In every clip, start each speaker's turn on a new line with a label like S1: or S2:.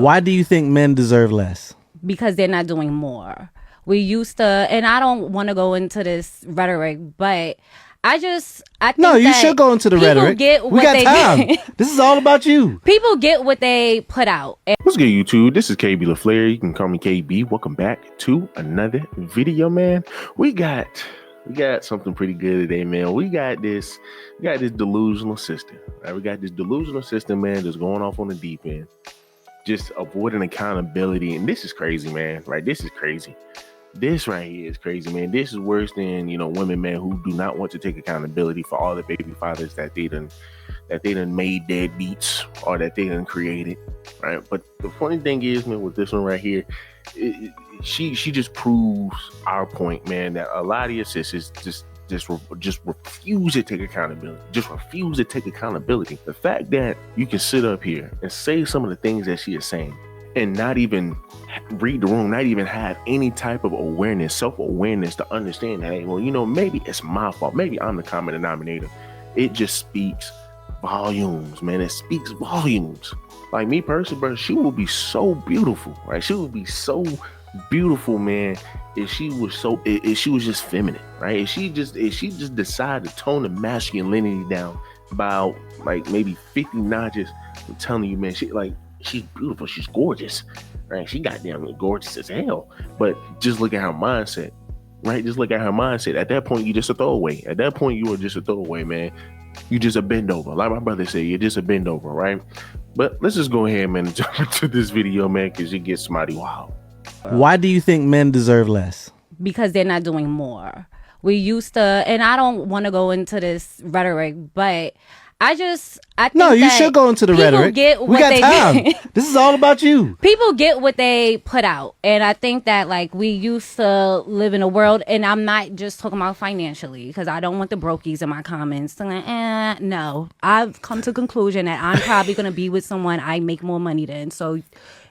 S1: Why do you think men deserve less?
S2: Because they're not doing more. We used to, and I don't want to go into this rhetoric, but I think
S1: No, you
S2: that
S1: should go into the
S2: people
S1: rhetoric.
S2: Get what
S1: we got
S2: they
S1: time.
S2: Get.
S1: This is all about you.
S2: People get what they put out.
S3: What's good, YouTube? This is KB LaFleur. You can call me KB. Welcome back to another video, man. We got something pretty good today, man. We got this delusional system. Right? We got this delusional system, man, that's going off on the deep end, just avoiding accountability. And this is crazy, man. Right? This is crazy. This right here is crazy, man. This is worse than, women, man, who do not want to take accountability for all the baby fathers that they done made deadbeats or that they done created, right? But the funny thing is, man, with this one right here, she just proves our point, man, that a lot of your sisters just refuse to take accountability. Just refuse to take accountability. The fact that you can sit up here and say some of the things that she is saying and not even read the room, not even have any type of awareness, self-awareness to understand that, hey, well, maybe it's my fault. Maybe I'm the common denominator. It just speaks volumes, man. It speaks volumes. Like me personally, bro, she will be so beautiful, right? She would be so beautiful, man, if she was just feminine, right? If she just decided to tone the masculinity down about like maybe 50 notches. I'm telling you, man, she's beautiful. She's gorgeous, right? She goddamn gorgeous as hell. But just look at her mindset, right? Just look at her mindset. At that point, you just a throwaway. At that point, you are just a throwaway, man. You just a bend over. Like my brother said, you're just a bend over, right? But let's just go ahead, man, and jump into this video, man, because it gets mighty wild.
S1: Why do you think men deserve less?
S2: Because they're not doing more. We used to, and I don't want to go into this rhetoric, but I think
S1: no, you
S2: that
S1: should go into the rhetoric.
S2: Get
S1: we
S2: what
S1: got
S2: they
S1: time.
S2: Get.
S1: This is all about you.
S2: People get what they put out. And I think that like we used to live in a world, and I'm not just talking about financially, because I don't want the brokies in my comments to like, no. I've come to the conclusion that I'm probably going to be with someone I make more money than. So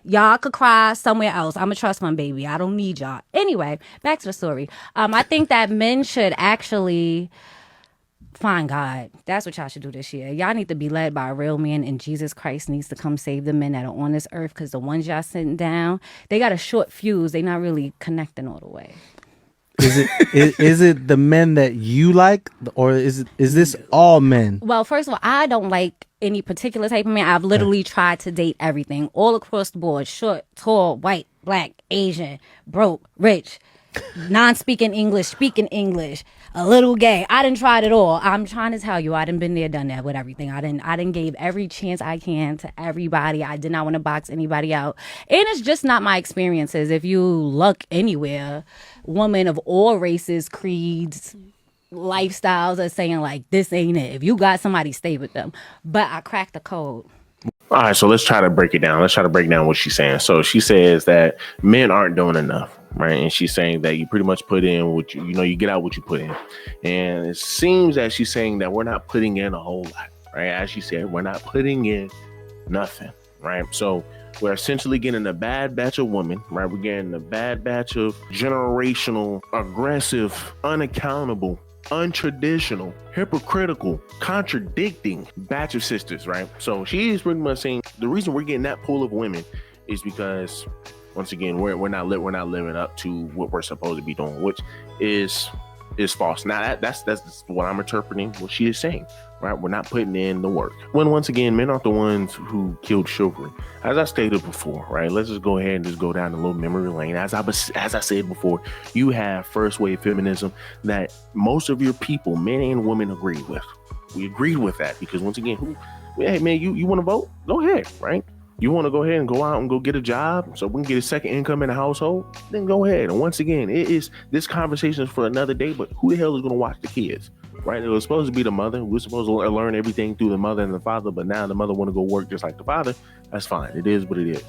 S2: y'all could cry somewhere else. I'm a trust fund baby. I don't need y'all. Anyway, back to the story. I think that men should actually find God. That's what y'all should do this year. Y'all need to be led by a real man, and Jesus Christ needs to come save the men that are on this earth, because the ones y'all sitting down, they got a short fuse. They not really connecting all the way.
S1: Is it the men that you like, or is this all men?
S2: Well, first of all, I don't like any particular type of man. I've literally tried to date everything, all across the board: short, tall, white, black, Asian, broke, rich, non-speaking English, speaking English, a little gay. I done tried it all. I'm trying to tell you, I done been there, done that with everything. I done gave every chance I can to everybody. I did not want to box anybody out. And it's just not my experiences. If you look anywhere, women of all races, creeds, lifestyles are saying like, this ain't it. If you got somebody, stay with them. But I cracked the code.
S3: All right, so let's try to break it down. Let's try to break down what she's saying. So she says that men aren't doing enough, right? And she's saying that you pretty much put in what you get out what you put in. And it seems that she's saying that we're not putting in a whole lot, right? As she said, we're not putting in nothing, right? So we're essentially getting a bad batch of women, right? We're getting a bad batch of generational, aggressive, unaccountable, untraditional, hypocritical, contradicting batch of sisters, right? So she's pretty much saying the reason we're getting that pool of women is because, once again, we're not living up to what we're supposed to be doing, which is false. Now that's what I'm interpreting what she is saying, right? We're not putting in the work. When once again, men aren't the ones who killed chivalry. As I stated before, right? Let's just go ahead and just go down a little memory lane. As I said before, you have first wave feminism that most of your people, men and women, agreed with. We agreed with that because once again, hey man, you want to vote? Go ahead, right? You want to go ahead and go out and go get a job so we can get a second income in the household? Then go ahead. And once again, this conversation is for another day, but who the hell is going to watch the kids, right? It was supposed to be the mother. We're supposed to learn everything through the mother and the father, but now the mother want to go work just like the father. That's fine. It is what it is.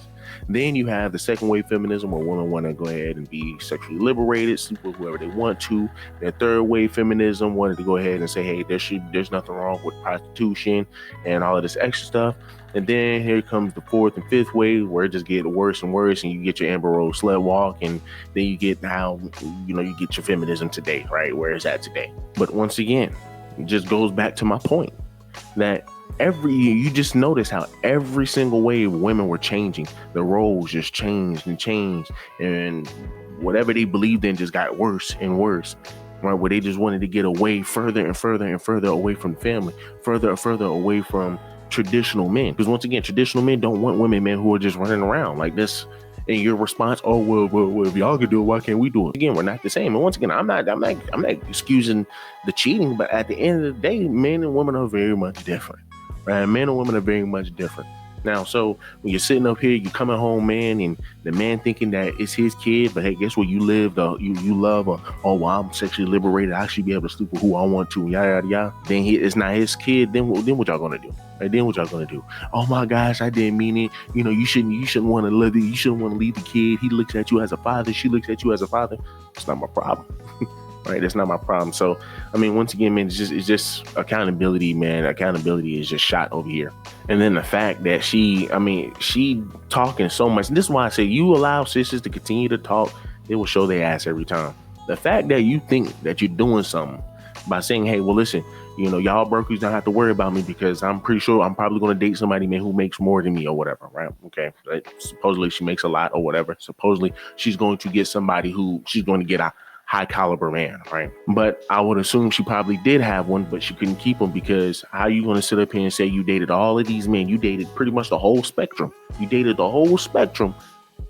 S3: Then you have the second wave feminism where women want to go ahead and be sexually liberated, sleep with whoever they want to. Their third wave feminism wanted to go ahead and say, hey, there's nothing wrong with prostitution and all of this extra stuff. And then here comes the fourth and fifth wave where it just gets worse and worse, and you get your Amber Rose slut walk, and then you get how you get your feminism today, right? Where is that today? But once again, it just goes back to my point that You just notice how every single way women were changing. The roles just changed and changed, and whatever they believed in just got worse and worse. Right, where they just wanted to get away further and further and further away from family, further and further away from traditional men. Because once again, traditional men don't want women, man, who are just running around like this. And your response, oh well, if y'all can do it, why can't we do it? Again, we're not the same. And once again, I'm not excusing the cheating, but at the end of the day, men and women are very much different. Right? Men and women are very much different. Now, so when you're sitting up here, you're coming home, man, and the man thinking that it's his kid, but hey, guess what? You love, oh, well, I'm sexually liberated. I should be able to sleep with who I want to, yada, yada, yada. Then it's not his kid. Then what y'all gonna do? Right? Then what y'all gonna do? Oh my gosh, I didn't mean it. You know, you shouldn't want to leave the kid. He looks at you as a father. She looks at you as a father. It's not my problem. Right, that's not my problem. So, I mean, once again, man, it's just accountability, man. Accountability is just shot over here. And then the fact that she talking so much. And this is why I say you allow sisters to continue to talk, they will show their ass every time. The fact that you think that you're doing something by saying, hey, well, listen, you know, y'all brokers don't have to worry about me because I'm pretty sure I'm probably going to date somebody, man, who makes more than me or whatever, right? Okay. Supposedly she makes a lot or whatever. Supposedly she's going to get somebody who she's going to get a high caliber man, right? But I would assume she probably did have one, but she couldn't keep him because how you going to sit up here and say you dated all of these men? You dated pretty much the whole spectrum. You dated the whole spectrum,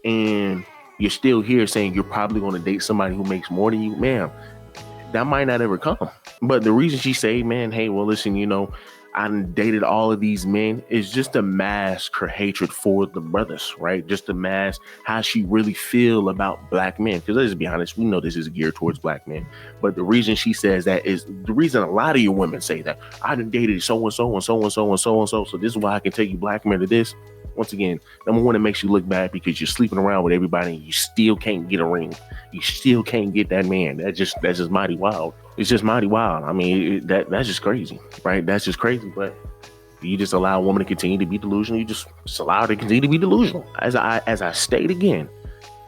S3: and you're still here saying you're probably going to date somebody who makes more than you, ma'am. That might not ever come. But the reason she say, man, hey, well, listen, you know, I dated all of these men is just to mask her hatred for the brothers, right? Just to mask how she really feel about black men. Because let's be honest, we know this is geared towards black men. But the reason she says that is the reason a lot of your women say that. I done dated so-and-so and so-and-so and so-and-so. So this is why I can take you black men to this. Once again, number one, it makes you look bad because you're sleeping around with everybody and you still can't get a ring. You still can't get that man. That's just mighty wild. It's just mighty wild. I mean, that's just crazy, right? That's just crazy. But you just allow a woman to continue to be delusional. You just allow her to continue to be delusional. As I state again,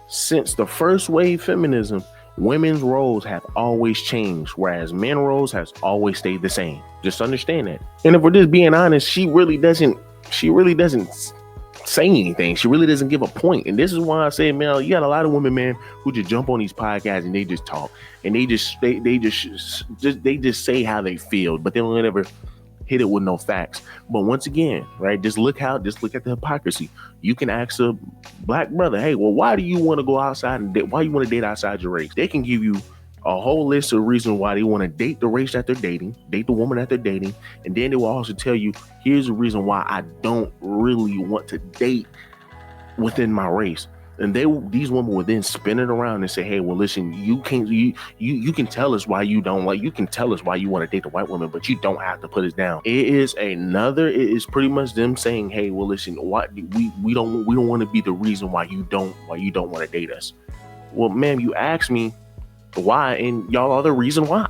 S3: since the first wave feminism, women's roles have always changed, whereas men's roles has always stayed the same. Just understand that. And if we're just being honest, she really doesn't say anything. She really doesn't give a point. And this is why I say, man, you got a lot of women, man, who just jump on these podcasts and they just talk and they just say how they feel, but they don't ever hit it with no facts. But once again, right, just look at the hypocrisy. You can ask a black brother, hey, well, why do you want to go outside and date? Why you want to date outside your race? They can give you a whole list of reasons why they want to date the race that they're dating, date the woman that they're dating, and then they will also tell you, here's the reason why I don't really want to date within my race. And these women will then spin it around and say, hey, well, listen, you can tell us why you don't like, you can tell us why you want to date the white woman, but you don't have to put us down. It is pretty much them saying, hey, well, listen, we don't want to be the reason why you don't want to date us. Well, ma'am, you asked me why, and y'all are the reason why.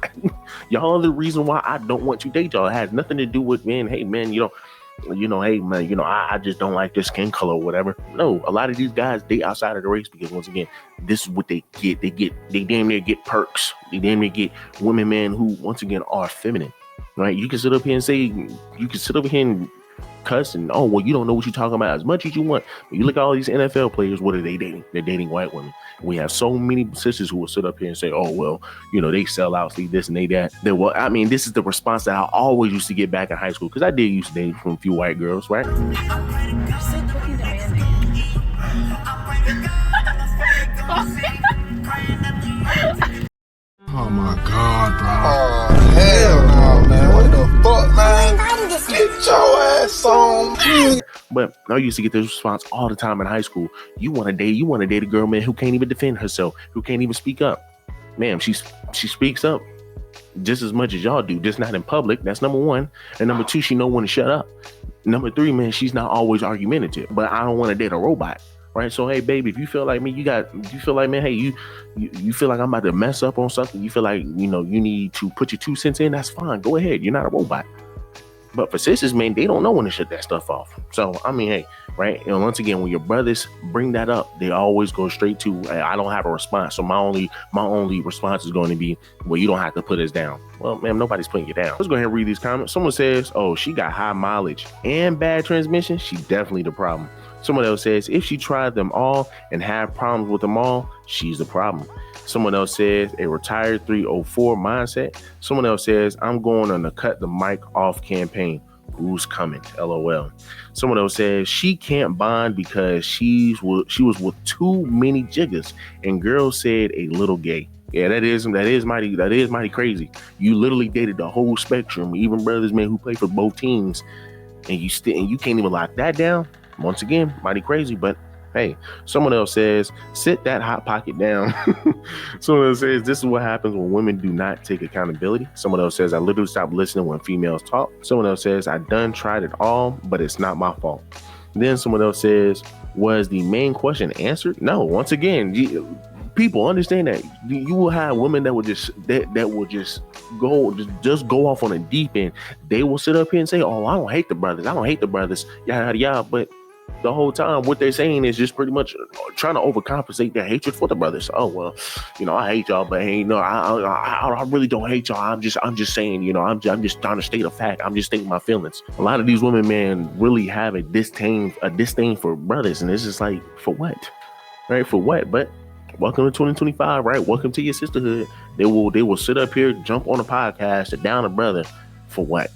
S3: Y'all are the reason why I don't want to date y'all. It has nothing to do with, man, hey, man, hey, man, I just don't like this skin color or whatever. No, a lot of these guys date outside of the race because, once again, this is what they get. They damn near get perks. They damn near get women, man, who, once again, are feminine, right? You can sit up here and cuss and, oh, well, you don't know what you're talking about as much as you want. But you look at all these NFL players, what are they dating? They're dating white women. We have so many sisters who will sit up here and say, oh, well, they sell out, see this and they that. Well, I mean, this is the response that I always used to get back in high school, because I did used to date from a few white girls, right?
S4: Oh my God, bro. Oh, hell no, man. What the fuck, man? Get your ass on.
S3: But I used to get this response all the time in high school. You want to date a girl, man, who can't even defend herself, who can't even speak up. Ma'am, she speaks up just as much as y'all do, just not in public. That's number one. And number two, she know when to shut up. Number three, man, she's not always argumentative. But I don't want to date a robot. Right. So, hey, baby, if you feel like me, you feel like, man, hey, you feel like I'm about to mess up on something. You feel like, you need to put your 2 cents in. That's fine. Go ahead. You're not a robot. But for sisters, man, they don't know when to shut that stuff off. So, I mean, hey, right? And once again, when your brothers bring that up, they always go straight to, hey, I don't have a response. So my only response is going to be, well, you don't have to put us down. Well, man, nobody's putting you down. Let's go ahead and read these comments. Someone says, oh, she got high mileage and bad transmission. She definitely the problem. Someone else says, if she tried them all and had problems with them all, she's the problem. Someone else says, a retired 304 mindset. Someone else says, I'm going on a cut the mic off campaign. Who's coming? LOL. Someone else says, she can't bond because she was with too many jiggers. And girl said a little gay. Yeah, that is mighty crazy. You literally dated the whole spectrum, even brothers, man, who play for both teams, and you can't even lock that down. Once again, mighty crazy, but hey, someone else says, sit that hot pocket down. Someone else says, this is what happens when women do not take accountability. Someone else says, I literally stopped listening when females talk. Someone else says, I done tried it all, but it's not my fault. Then someone else says, was the main question answered? No. Once again, people understand that you will have women that will just go off on a deep end. They will sit up here and say, oh, I don't hate the brothers, yada yada. But the whole time, what they're saying is just pretty much trying to overcompensate their hatred for the brothers. Oh, well, I hate y'all, but hey, no, I really don't hate y'all. I'm just saying, I'm just trying to state a fact. I'm just stating my feelings. A lot of these women, man, really have a disdain for brothers, and it's just like, for what, right? For what? But welcome to 2025, right? Welcome to your sisterhood. They will sit up here, jump on a podcast to down a brother for what?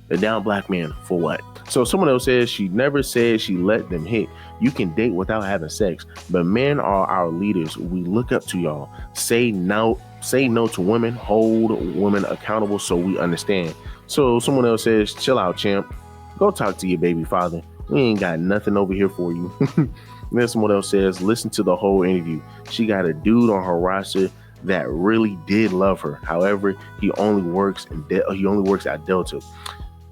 S3: The down black man for what? So someone else says, she never said she let them hit. You can date without having sex, but men are our leaders. We look up to y'all. Say no to women, hold women accountable so we understand. So someone else says, chill out, champ. Go talk to your baby father. We ain't got nothing over here for you. Then someone else says, listen to the whole interview. She got a dude on her roster that really did love her. However, he only works at Delta.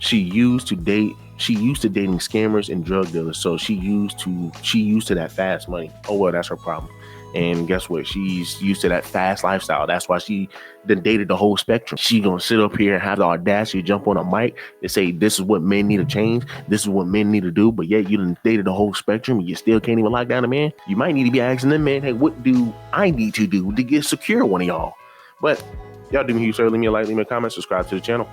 S3: She used to dating scammers and drug dealers, so she used to that fast money. Oh well, that's her problem. And guess what? She's used to that fast lifestyle. That's why she then dated the whole spectrum. She gonna sit up here and have the audacity to jump on a mic and say, this is what men need to change. This is what men need to do. But yet you done dated the whole spectrum and you still can't even lock down a man. You might need to be asking them, man, hey, what do I need to do to get secure one of y'all? But y'all do me a huge favor. Leave me a like, leave me a comment, subscribe to the channel.